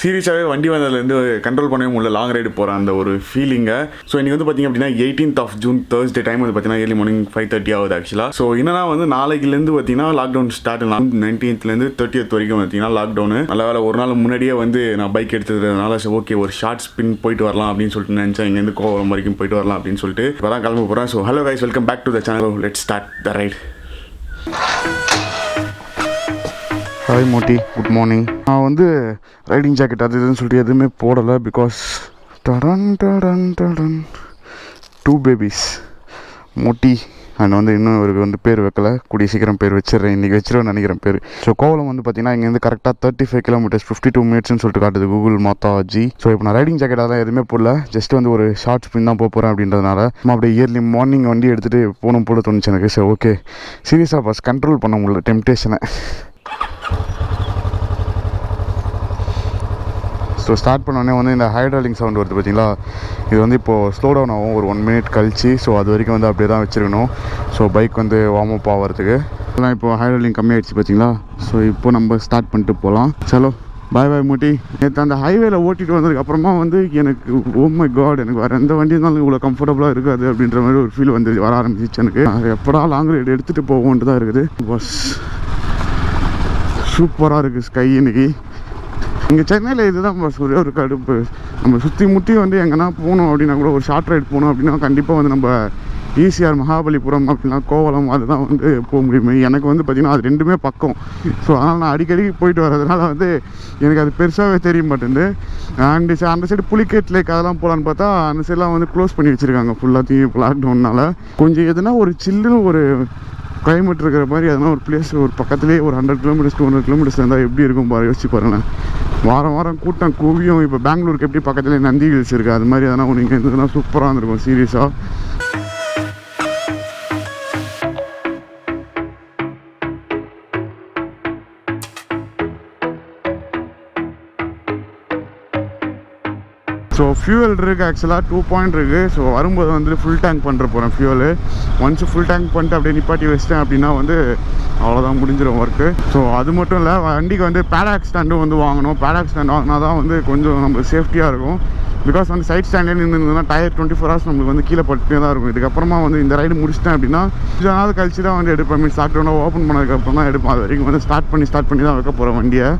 சீரியஸாகவே வண்டி வந்ததுலேருந்து கண்ட்ரோல் பண்ணவே முடியல லாங் ரைடு போகிற அந்த ஒரு ஃபீலிங்கை. ஸோ இன்றைக்கி வந்து பார்த்திங்க அப்படின்னா 18th of June Thursday time வந்து பார்த்தீங்கன்னா ஏர்லி மார்னிங் 5:30 ஆகுது ஆக்சுவலாக. ஸோ என்னன்னா வந்து நாளைக்குலேருந்து பார்த்தீங்கன்னா லாக்டவுன் ஸ்டார்ட் 19th 30th வரைக்கும் பார்த்தீங்கன்னா லாக்டவுனு. நல்ல வேலை ஒரு நாள் முன்னாடியே வந்து நான் பைக் எடுத்ததுனால ஸோ ஓகே ஒரு ஷார்ட் ஸ்பின் போயிட்டு வரலாம் அப்படின்னு சொல்லிட்டு நினச்சேன். இங்கேருந்து கோவம் வரைக்கும் போயிட்டு வரலாம் அப்படின்னு சொல்லிட்டு இப்போ தான் கிளம்ப போகிறேன். So hello guys, welcome back to the channel. Let's start the ride. Hi Moti, good morning. நான் வந்து ரைடிங் ஜாக்கெட் அது இதுன்னு சொல்லிட்டு எதுவுமே போடலை. Because two babies Moti and வந்து இன்னும் இவருக்கு வந்து பேர் வைக்கல. கூடிய சீக்கிரம் பேர் வச்சிடுறேன், இன்றைக்கி வச்சிருவேன் நினைக்கிறேன் பேர். ஸோ கோவலம் வந்து பார்த்தீங்கன்னா இங்கேருந்து கரெக்டாக 35 kilometers 52 minutes சொல்லிட்டு காட்டுது கூகுள் மாத்தாஜி. ஸோ இப்போ நான் ரைடிங் ஜாக்கெட் அதெல்லாம் எதுவுமே போடல, ஜஸ்ட் வந்து ஒரு ஷார்ட் ஸ்பின் தான் போகிறேன் அப்படின்றதுனால நம்ம அப்படியே இயர்லி மார்னிங் வண்டி எடுத்துகிட்டு போகணும் போல தோணுச்சு எனக்கு. ஸோ ஓகே சீரியஸாக பஸ் கண்ட்ரோல் பண்ண முடியல டெம்டேஷனை. ஸோ ஸ்டார்ட் பண்ணோடனே வந்து இந்த ஹைட்ராலிக் சவுண்ட் வருது பார்த்தீங்களா, இது வந்து இப்போது ஸ்லோ டவுன் ஆகும் ஒரு 1 minute கழிச்சு. ஸோ அது வரைக்கும் வந்து அப்படியே தான் வச்சுருக்கணும். ஸோ பைக் வந்து வார்ம் அப் ஆகிறதுக்கு அதெல்லாம் இப்போது ஹைட்ராலிக் கம்மியாகிடுச்சு பார்த்தீங்களா. ஸோ இப்போ நம்ம ஸ்டார்ட் பண்ணிட்டு போகலாம். சலோ பாய் பாய் மூட்டி. நேற்று அந்த ஹைவேல ஓட்டிகிட்டு வந்ததுக்கப்புறமா வந்து எனக்கு ஓ மை காட், எனக்கு வேறு எந்த வண்டி இருந்தாலும் இவ்வளோ கம்ஃபர்டபுளாக இருக்காது அப்படின்ற மாதிரி ஒரு ஃபீல் வந்து வர ஆரம்பிச்சிச்சு எனக்கு. எப்படா லாங் ரைடு எடுத்துகிட்டு போவோன்ட்டு தான் இருக்குது. பஸ் சூப்பராக இருக்குது ஸ்கை இன்னைக்கு. இங்கே சென்னையில் இதுதான் பஸ் ஒரே ஒரு கடுப்பு. நம்ம சுற்றி முற்றி வந்து எங்கன்னா போகணும் அப்படின்னா கூட ஒரு ஷார்ட் ரைட் போகணும் அப்படின்னா கண்டிப்பாக வந்து நம்ம ஈசிஆர் மகாபலிபுரம் அப்படின்னா கோவலம் அதுதான் வந்து போக முடியுமே. எனக்கு வந்து பார்த்திங்கன்னா அது ரெண்டுமே பக்கம். ஸோ அதனால் நான் அடிக்கடி போயிட்டு வரதுனால வந்து எனக்கு அது பெருசாகவே தெரிய மாட்டேங்குது. அந்த சைடு புலிகேட் லேக் அதெல்லாம் போகலான்னு பார்த்தா அந்த சைடெலாம் வந்து க்ளோஸ் பண்ணி வச்சுருக்காங்க ஃபுல்லாத்தையும் லாக்டவுன்னால. கொஞ்சம் எதுனா ஒரு சில்லுன்னு ஒரு கிளைமேட் இருக்கிற மாதிரி எதனா ஒரு பிளேஸ் ஒரு பக்கத்துலேயே ஒரு 100 kilometers 200 kilometers இருந்தால் எப்படி இருக்கும் யோசிச்சு பாருங்களேன். வாரம் வாரம் கூட்டம் குவியும். இப்போ பெங்களூருக்கு எப்படி பக்கத்துலேயே நந்தி ஹில்ஸ் இருக்குது, அது மாதிரி எதனா ஒன்று இங்கே இருந்ததுன்னா சூப்பராக இருந்திருக்கும் சீரியஸாக. ஸோ ஃபியூவல் இருக்குது ஆக்சுவலாக 2 point இருக்குது. ஸோ வரும்போது வந்து ஃபுல் டேங்க் பண்ணுற போகிறேன் ஃபியூவலு. ஒன்ஸ் ஃபுல் டேங்க் பண்ணிட்டு அப்படியே நிப்பாட்டி வச்சிட்டேன் அப்படின்னா வந்து அவ்வளோதான் முடிஞ்சிடும் ஒர்க்கு. ஸோ அது மட்டும் இல்லை, வண்டிக்கு வந்து பேடாக் ஸ்டாண்டும் வந்து வாங்கணும். பேடாக் ஸ்டாண்ட் வாங்கினா தான் வந்து கொஞ்சம் நம்ம சேஃப்டியாக இருக்கும். பிகாஸ் வந்து சைட் ஸ்டாண்டே நின்றுனா டயர் 24 hours நம்மளுக்கு வந்து கீழே பட்டுட்டே தான் இருக்கும். இதுக்கப்புறமா வந்து இந்த ரைடு முடிச்சிட்டேன் அப்படின்னா கொஞ்சம் நாள் கழிச்சு தான் வந்து எடுப்பேன். மீன்ஸ் லாக்டவுனாக ஓப்பன் பண்ணதுக்கப்புறம் தான் எடுப்பேன். அது வரைக்கும் வந்து ஸ்டார்ட் பண்ணி தான் வைக்க போகிறேன் வண்டியை.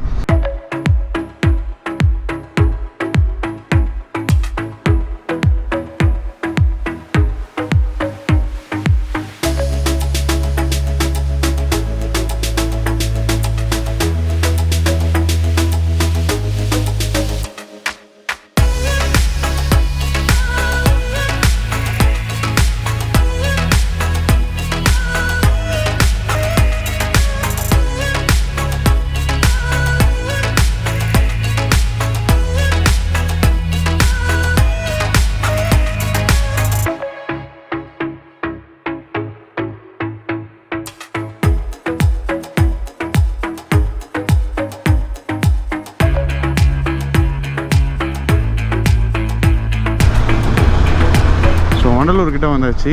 வண்டலூர்கிட்ட வந்தாச்சு.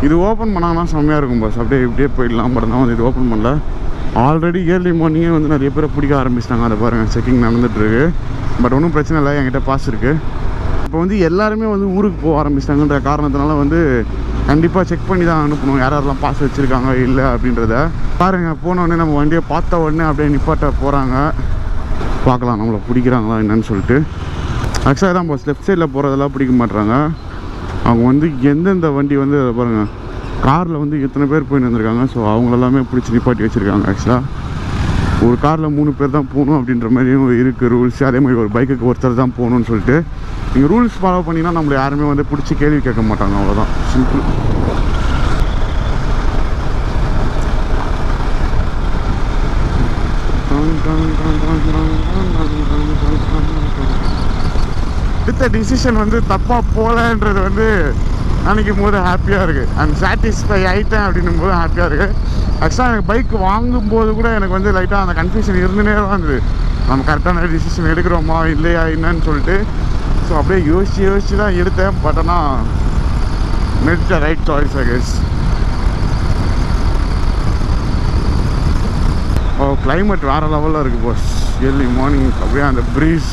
இது ஓப்பன் பண்ணாங்கன்னா செம்மையாக இருக்கும் பஸ், அப்படியே இப்படியே போயிடலாம். பட் தான் வந்து இது ஓப்பன் பண்ணல. ஆல்ரெடி இயர்லி மார்னிங்கே வந்து நிறைய பேரை பிடிக்க ஆரம்பிச்சிட்டாங்க. அதை பாருங்கள், செக்கிங் நடந்துகிட்ருக்கு. பட் ஒன்றும் பிரச்சனை இல்லை, என்கிட்ட பாஸ் இருக்குது. இப்போ வந்து எல்லாருமே வந்து ஊருக்கு போக ஆரம்பிச்சிட்டாங்கன்ற காரணத்தினால வந்து கண்டிப்பாக செக் பண்ணி தான் அனுப்பணும் யாரெல்லாம் பாஸ் வச்சுருக்காங்க இல்லை அப்படின்றத. பாருங்கள், போனோடனே நம்ம வண்டியை பார்த்த உடனே அப்படியே நிப்பாட்ட போகிறாங்க. பார்க்கலாம் நம்மளை பிடிக்கிறாங்களா என்னன்னு சொல்லிட்டு. ஆக்சுவலாக தான் பஸ் லெஃப்ட் சைடில் போகிறதெல்லாம் பிடிக்க மாட்டுறாங்க. அவங்க வந்து எந்தெந்த வண்டி வந்து அதை பாருங்கள், காரில் வந்து எத்தனை பேர் போயின்னு வந்திருக்காங்க. ஸோ அவங்களெல்லாமே பிடிச்சி நிப்பாட்டி வச்சுருக்காங்க. ஆக்சுவலாக ஒரு காரில் 3 பேர் தான் போகணும் அப்படின்ற மாதிரியும் இருக்குது ரூல்ஸ். அதே மாதிரி ஒரு பைக்குக்கு ஒருத்தர் தான் போகணுன்னு சொல்லிட்டு நீங்கள் ரூல்ஸ் ஃபாலோ பண்ணிங்கன்னா நம்மளை யாருமே வந்து பிடிச்சி கேள்வி கேட்க மாட்டாங்க. அவ்வளோதான், சிம்பிள். எடுத்த டிசிஷன் வந்து தப்பாக போகலன்றது வந்து நினைக்கும் போது ஹாப்பியாக இருக்குது. அண்ட் சாட்டிஸ்ஃபை ஆகிட்டேன் அப்படின்னும் போது ஹாப்பியாக இருக்குது. ஆக்சுவலாக எனக்கு பைக் வாங்கும்போது கூட எனக்கு வந்து லைட்டாக அந்த கன்ஃபியூஷன் இருந்துனே தான் இருந்தது. நம்ம கரெக்டான டிசிஷன் எடுக்கிறோமா இல்லையா என்னன்னு சொல்லிட்டு. ஸோ அப்படியே யோசிச்சு தான் எடுத்தேன். பட் ஆனால் made the right choice I guess. Climate வேறு லெவலில் இருக்குது பாஸ். ஏர்லி மார்னிங் அப்படியே அந்த ப்ரீஸ்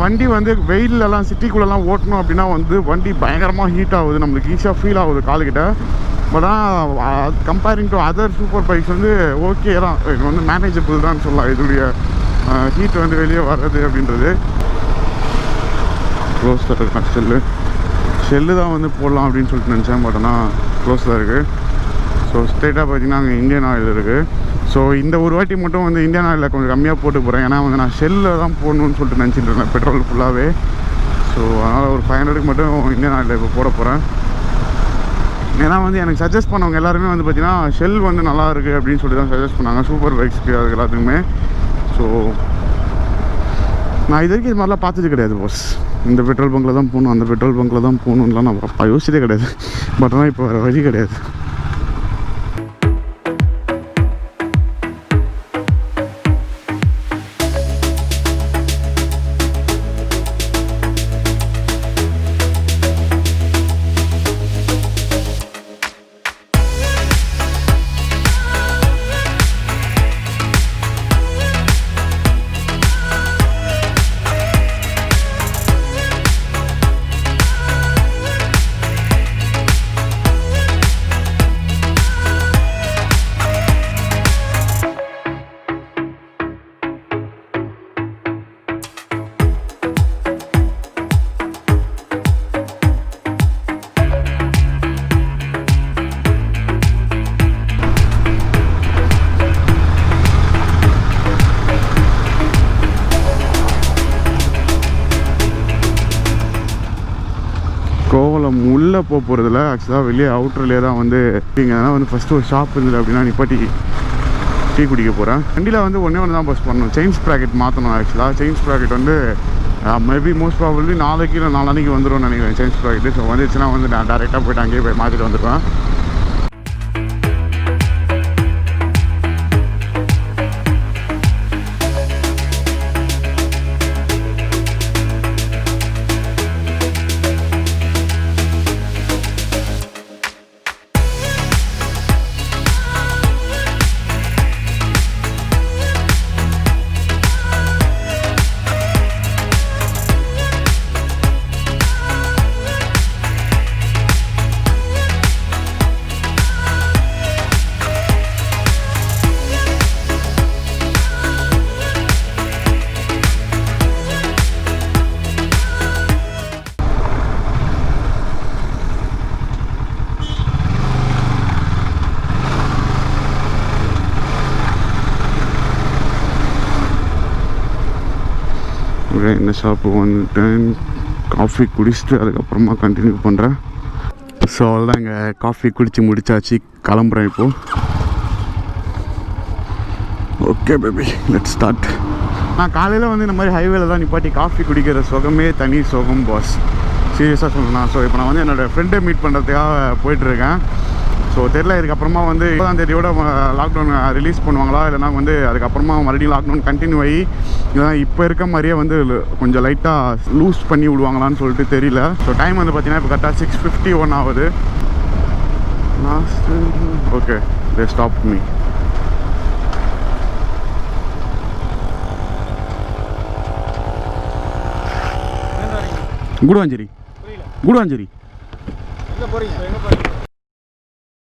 வண்டி வந்து வெயிலெல்லாம் சிட்டிக்குள்ளெல்லாம் ஓட்டணும் அப்படின்னா வந்து வண்டி பயங்கரமாக ஹீட் ஆகுது, நம்மளுக்கு ஈஸியாக ஃபீல் ஆகுது காலுக்கிட்ட. பட் ஆனால் comparing to other super bikes வந்து ஓகே தான், இது வந்து மேனேஜபிள் தான் சொல்லலாம். இதோடைய ஹீட் வந்து வெளியே வர்றது அப்படின்றது. க்ளோஸ் தான் இருக்கு, ஷெல்லு தான் வந்து போடலாம் அப்படின்னு சொல்லிட்டு நினச்சேன். பட் ஆனால் க்ளோஸ் தான் இருக்குது. ஸோ ஸ்ட்ரெயிட்டாக பார்த்தீங்கன்னா அங்கே இந்தியன் ஆயில் இருக்குது. ஸோ இந்த ஒரு வாட்டி மட்டும் வந்து இந்தியன் ஆயிலில் கொஞ்சம் கம்மியாக போட்டு போகிறேன். ஏன்னா வந்து நான் ஷெல்லில் தான் போடணுன்னு சொல்லிட்டு நினச்சிட்டு இருந்தேன் பெட்ரோல் ஃபுல்லாகவே. ஸோ அதனால் ஒரு 500க்கு மட்டும் இந்தியன் ஆயிலில் இப்போ போட போகிறேன். ஏன்னா வந்து எனக்கு சஜஸ்ட் பண்ணவங்க எல்லாருமே வந்து பார்த்தீங்கன்னா ஷெல் வந்து நல்லா இருக்குது அப்படின்னு சொல்லி தான் சஜஸ்ட் பண்ணாங்க சூப்பர் பைக்ஸ்க்கு, அது எல்லாத்துக்குமே. ஸோ நான் இது வரைக்கும் இது மாதிரிலாம் பார்த்தது கிடையாது பாஸ். இந்த பெட்ரோல் பங்கில் தான் போகணும், அந்த பெட்ரோல் பங்கில் தான் போகணுன்னுலாம் நான் யோசிச்சதே கிடையாது. பட் ஆனால் இப்போ வேறு வழி கிடையாது. கோவலம் உள்ளே போகிறதில்ல, ஆக்சுவலாக வெளியே அவுட்டர்லேயே தான் வந்து இங்கே வந்து ஃபஸ்ட்டு ஒரு ஷாப் இருந்தது அப்படின்னா நிப்பாட்டி டீ குடிக்க போகிறேன். வண்டியில் வந்து ஒன்று தான் பஸ் பண்ணணும், செயின் ஸ்ப்ராக்கெட் மாற்றணும். ஆக்சுவலாக செயின் ஸ்ப்ராக்கெட் வந்து மேபி மோஸ்ட் ப்ராபப்லி நாளைக்கு இல்லை நாளானிக்கு வந்துடும் நினைக்கிறேன் செயின் ஸ்ப்ராக்கெட்டு. ஸோ வந்துச்சுன்னா வந்து நான் டேரெக்டாக போய்ட்டு அங்கேயே போய் மாற்றிட்டு வந்துடுவேன். இந்த ஷாப்பு வந்துட்டேன், காஃபி குடிச்சிட்டு அதுக்கப்புறமா கண்டினியூ பண்ணுறேன். ஸோ அவ்வளோதான், இங்கே காஃபி குடித்து முடிச்சாச்சு, கிளம்புறேன் இப்போது. Okay baby, let's start. நான் காலையில் வந்து இந்த மாதிரி ஹைவேல தான் நிப்பாட்டி காஃபி குடிக்கிற சுகமே தனி சுகம் பாஸ், சீரியஸாக சொல்லணும். ஸோ இப்போ நான் வந்து என்னோடய ஃப்ரெண்டை மீட் பண்ணுறதுக்காக போயிட்டுருக்கேன். ஸோ தெரியல இதுக்கப்புறமா வந்து 20ஆம் தேதியோட லாக்டவுன் ரிலீஸ் பண்ணுவாங்களா, இல்லைனா வந்து அதுக்கப்புறமா மறுபடியும் லாக்டவுன் கண்டினியூ ஆகி இல்லைனா இப்போ இருக்க மாதிரியே வந்து கொஞ்சம் லைட்டாக லூஸ் பண்ணி விடுவாங்களான்னு சொல்லிட்டு தெரியல. ஸோ டைம் வந்து பார்த்தீங்கன்னா இப்போ கரெக்டாக 6:51 ஆகுது. Okay, they stop me. Guduvanchery. Guduvanchery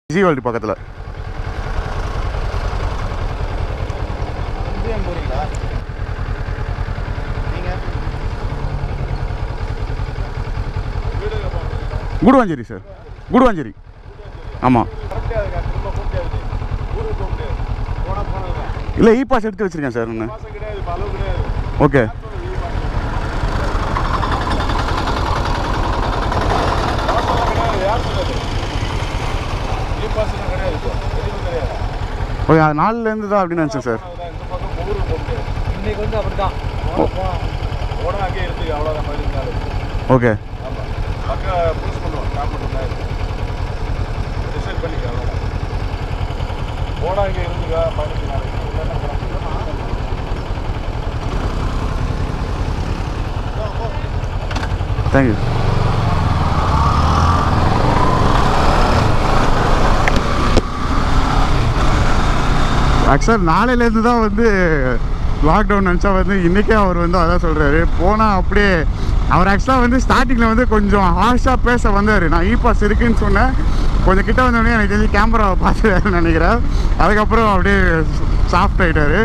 ஜீவால்டி பக்கத்தில். குடுவாஞ்சேரி சார், குடுவாஞ்சேரி. ஆமாம், இல்லை இ பாஸ் எடுத்து வச்சுருக்கேன் சார் நான். ஓகே, ஓகே, அது 4லேருந்து தான் அப்படின்னு நினச்சேன் சார். இன்னைக்கு வந்து அப்படி தான் அங்கேயே இருக்கு, அவ்வளோதான். ஓகே, டிசைட் பண்ணிக்க போடா இங்கே இருந்துக்கா 15 நாளைக்கு. தேங்க்யூ. ஆக்சுவலாக நாளையிலேருந்து தான் வந்து லாக்டவுன் நினச்சா வந்து இன்றைக்கே அவர் வந்து அதான் சொல்கிறாரு. போனால் அப்படியே அவர் ஆக்சுவலாக வந்து ஸ்டார்டிங்கில் வந்து கொஞ்சம் ஹார்ஷாக பேச வந்தார். நான் பாஸ் இருக்குன்னு சொன்னேன். கொஞ்சம் கிட்ட வந்தோடனே எனக்கு தெரிஞ்சு கேமராவை பார்த்துட்டாருன்னு நினைக்கிறேன். அதுக்கப்புறம் அப்படியே சாஃப்ட் ஆகிட்டார்.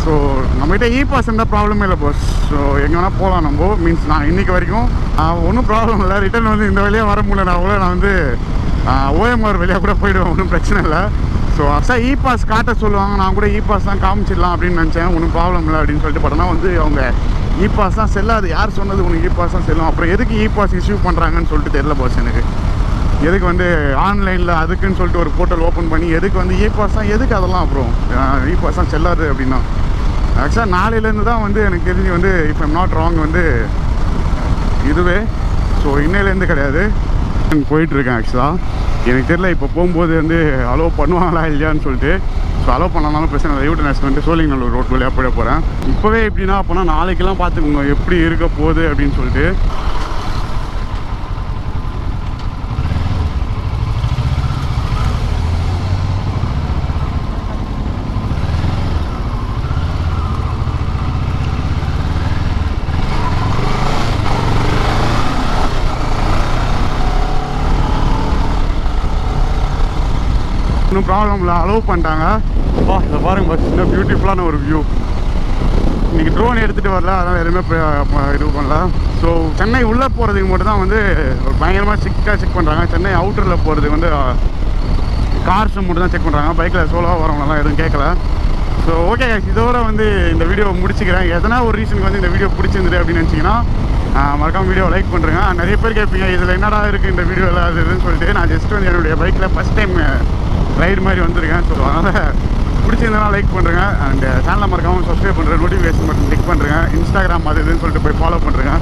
ஸோ நம்மகிட்ட பாஸ் இருந்தால் ப்ராப்ளமே இல்லை பாஸ். ஸோ எங்கே வேணால் போகலாம் நம்ம. மீன்ஸ் நான் இன்றைக்கி வரைக்கும் ஒன்றும் ப்ராப்ளம் இல்லை. ரிட்டன் வந்து இந்த வழியாக வர முடியல நான் கூட நான் வந்து ஓஎம்ஆர் வழியாக கூட போய்டுவேன். ஒன்றும் பிரச்சனை இல்லை. ஸோ அக்ஸாக பாஸ் காட்ட சொல்லுவாங்க. நான் கூட பாஸ் தான் காமிச்சிடலாம் அப்படின்னு நினச்சேன். ஒன்றும் ப்ராப்ளம் இல்லை அப்படின்னு சொல்லிட்டு பட்டனா வந்து அவங்க பாஸ் தான் செல்லாது. யார் சொன்னது உனக்கு பாஸ் தான் செல்லும்? அப்புறம் எதுக்கு பாஸ் இஷ்யூ பண்ணுறாங்கன்னு சொல்லிட்டு தெரியல பாஸ் எனக்கு. எதுக்கு வந்து ஆன்லைனில் அதுக்குன்னு சொல்லிட்டு ஒரு போர்ட்டல் ஓப்பன் பண்ணி எதுக்கு வந்து பாஸ் தான் எதுக்கு அதெல்லாம்? அப்புறம் பாஸ் தான் செல்லாது அப்படின்னா ஆக்சுவலாக நாளையிலேருந்து தான் வந்து எனக்கு தெரிஞ்சு வந்து இப்போ ஐம் நாட் ராங் வந்து இதுவே. ஸோ இன்னையிலேருந்து கிடையாது. போயிட்டுருக்கேன். ஆக்சுவலாக எனக்கு தெரியல இப்போ போகும்போது வந்து அலோவ் பண்ணுவாங்களா இல்லையான்னு சொல்லிட்டு. ஸோ அலோவ் பண்ணாலும் பிரச்சனை இல்லை. யூட்டர்நேஷன் வந்து சோழிங்கநல்லூர் ரோட் வழியாக போயிட போகிறேன். இப்போவே எப்படின்னா அப்போனா நாளைக்கெல்லாம் பார்த்துக்கோங்க எப்படி இருக்க போகுது அப்படின்னு சொல்லிட்டு. ஒன்றும் ப்ராப்ளம் இல்லை. அலோவ் பண்ணிட்டாங்க. இதை பாருங்கள் பஸ், இன்னும் பியூட்டிஃபுல்லான ஒரு வியூ. இன்றைக்கி ட்ரோன் எடுத்துகிட்டு வரல, அதனால் எதுவுமே இது பண்ணல. ஸோ சென்னை உள்ளே போகிறதுக்கு மட்டும் தான் வந்து பயங்கரமாக செக் பண்ணுறாங்க. சென்னை அவுட்டரில் போகிறதுக்கு வந்து கார்ஸை மட்டும் தான் செக் பண்ணுறாங்க. பைக்கில் சோலோவாக வரவங்களெல்லாம் எதுவும் கேட்கல. ஸோ ஓகே, இதோட வந்து இந்த வீடியோ முடிச்சுக்கிறேன். எதனா ஒரு ரீசனுக்கு வந்து இந்த வீடியோ பிடிச்சிருந்தது அப்படின்னு நினச்சிங்கன்னா மறக்காம வீடியோ லைக் பண்ணுறேங்க. நிறைய பேர் கேட்பீங்க இதில் என்னடா இருக்குது இந்த வீடியோவில் அது இதுன்னு சொல்லிட்டு. நான் ஜஸ்ட் வந்து என்னுடைய பைக்கில் ஃபஸ்ட் டைம் ரைடு மாதிரி வந்திருக்கேன். ஸோ அதனால் பிடிச்சிருந்தனா லைக் பண்ணுறேங்க. அண்ட் சேனலை மறக்காமல் சப்ஸ்கிரைப் பண்ணுறேன். நோட்டிஃபிகேஷன் மட்டும் கிளிக் பண்ணுறேங்க. இன்ஸ்டாகிராம் அது இதுன்னு சொல்லிட்டு போய் ஃபாலோ பண்ணுறேங்க.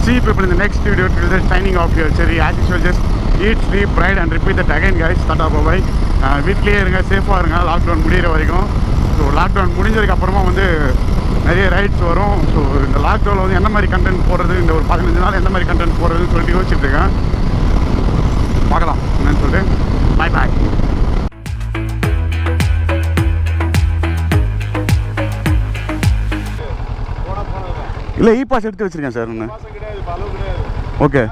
See people in the next video. Till then, signing off here. Cherry, as usual, just eat, sleep, ride and repeat that again, guys. Tata, bye-bye. வீட்லேயே இருங்க, சேஃபாக இருங்க லாக்டவுன் முடிகிற வரைக்கும். ஸோ லாக்டவுன் முடிஞ்சதுக்கப்புறமா வந்து நிறைய ரைட்ஸ் வரும். ஸோ இந்த லாக்டவுனில் வந்து என்ன மாதிரி கண்டென்ட் போடுறது, இந்த ஒரு 15 நாள் எந்த மாதிரி கண்டென்ட் போடுறதுன்னு சொல்லிட்டு யோசிச்சுட்டு இருக்கேன். பார்க்கலாம் என்னன்னு சொல்லிட்டு. பாய் பாய். இல்லை பாஸ் எடுத்து வச்சுருக்கேன் சார் நான். ஓகே.